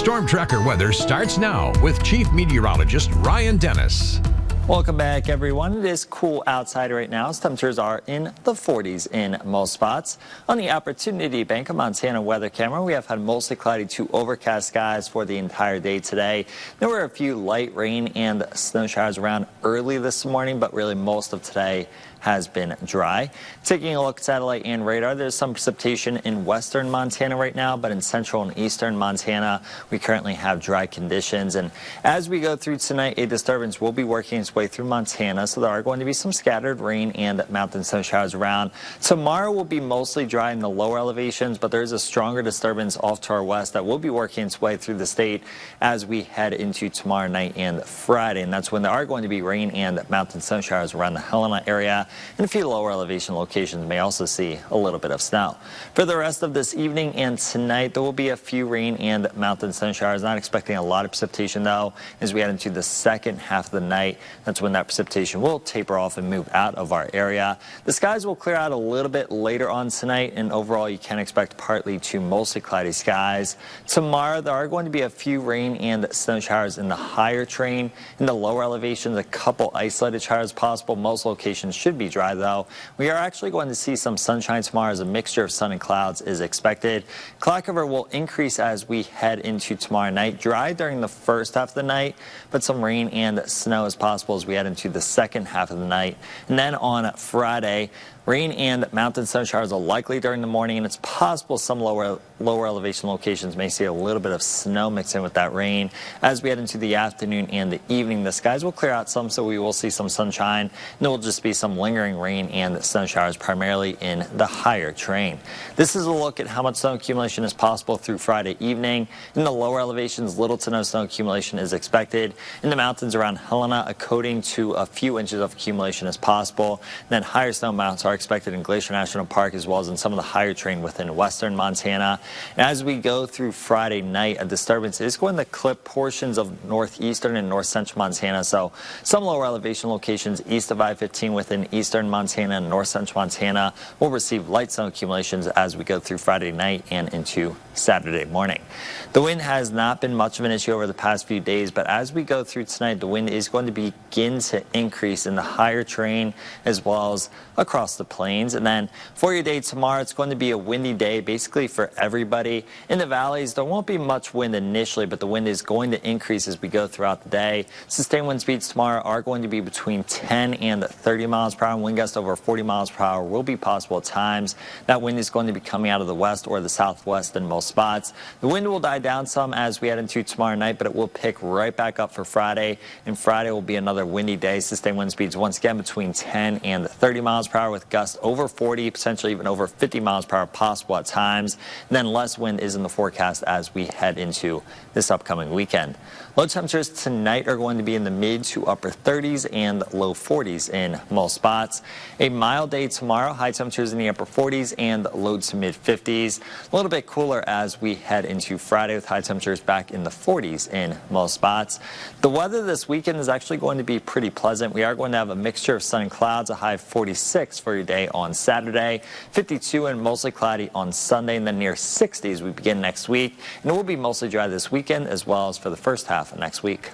Storm Tracker weather starts now with Chief Meteorologist Ryan Dennis. Welcome back, everyone. It is cool outside right now. Temperatures are in the 40s in most spots. On the Opportunity Bank of Montana weather camera, we have had mostly cloudy to overcast skies for the entire day today. There were a few light rain and snow showers around early this morning, but really most of today has been dry. Taking a look at satellite and radar, there's some precipitation in western Montana right now, but in central and eastern Montana, we currently have dry conditions. And as we go through tonight, a disturbance will be working its way through Montana, so there are going to be some scattered rain and mountain snow showers around. Tomorrow will be mostly dry in the lower elevations, but there is a stronger disturbance off to our west that will be working its way through the state as we head into tomorrow night and Friday. And that's when there are going to be rain and mountain snow showers around the Helena area. And a few lower elevation locations may also see a little bit of snow. For the rest of this evening and tonight, there will be a few rain and mountain snow showers. Not expecting a lot of precipitation, though, as we head into the second half of the night. That's when that precipitation will taper off and move out of our area. The skies will clear out a little bit later on tonight, and overall, you can expect partly to mostly cloudy skies. Tomorrow, there are going to be a few rain and snow showers in the higher terrain. In the lower elevations, a couple isolated showers possible. Most locations should be dry, though. We are actually going to see some sunshine tomorrow as a mixture of sun and clouds is expected. Cloud cover will increase as we head into tomorrow night. Dry during the first half of the night, but some rain and snow is possible as we head into the second half of the night. And then on Friday, rain and mountain snow showers are likely during the morning, and it's possible some lower elevation locations may see a little bit of snow mixed in with that rain. As we head into the afternoon and the evening, the skies will clear out some, so we will see some sunshine. And there will just be some lingering rain and snow showers, primarily in the higher terrain. This is a look at how much snow accumulation is possible through Friday evening. In the lower elevations, little to no snow accumulation is expected. In the mountains around Helena, a coating to a few inches of accumulation is possible. And then higher snow amounts are expected in Glacier National Park as well as in some of the higher terrain within western Montana. And as we go through Friday night, a disturbance is going to clip portions of northeastern and north central Montana. So some lower elevation locations east of I-15 within eastern Montana and north central Montana will receive light snow accumulations as we go through Friday night and into Saturday morning. The wind has not been much of an issue over the past few days, but as we go through tonight, the wind is going to begin to increase in the higher terrain as well as across the plains. And then for your day tomorrow, it's going to be a windy day basically for everybody. In the valleys, there won't be much wind initially, but the wind is going to increase as we go throughout the day. Sustained wind speeds tomorrow are going to be between 10 and 30 miles per hour. Wind gusts over 40 miles per hour will be possible at times. That wind is going to be coming out of the west or the southwest in most spots. The wind will die down some as we head into tomorrow night, but it will pick right back up for Friday. And Friday will be another windy day. Sustained wind speeds once again between 10 and 30 miles per hour with gusts over 40, potentially even over 50 miles per hour possible at times. And then less wind is in the forecast as we head into this upcoming weekend. Low temperatures tonight are going to be in the mid to upper 30s and low 40s in most spots. A mild day tomorrow, high temperatures in the upper 40s and low to mid 50s. A little bit cooler as we head into Friday with high temperatures back in the 40s in most spots. The weather this weekend is actually going to be pretty pleasant. We are going to have a mixture of sun and clouds, a high of 46 for your day on Saturday, 52 and mostly cloudy on Sunday, and then near 60s we begin next week. And it will be mostly dry this weekend as well as for the first half of next week.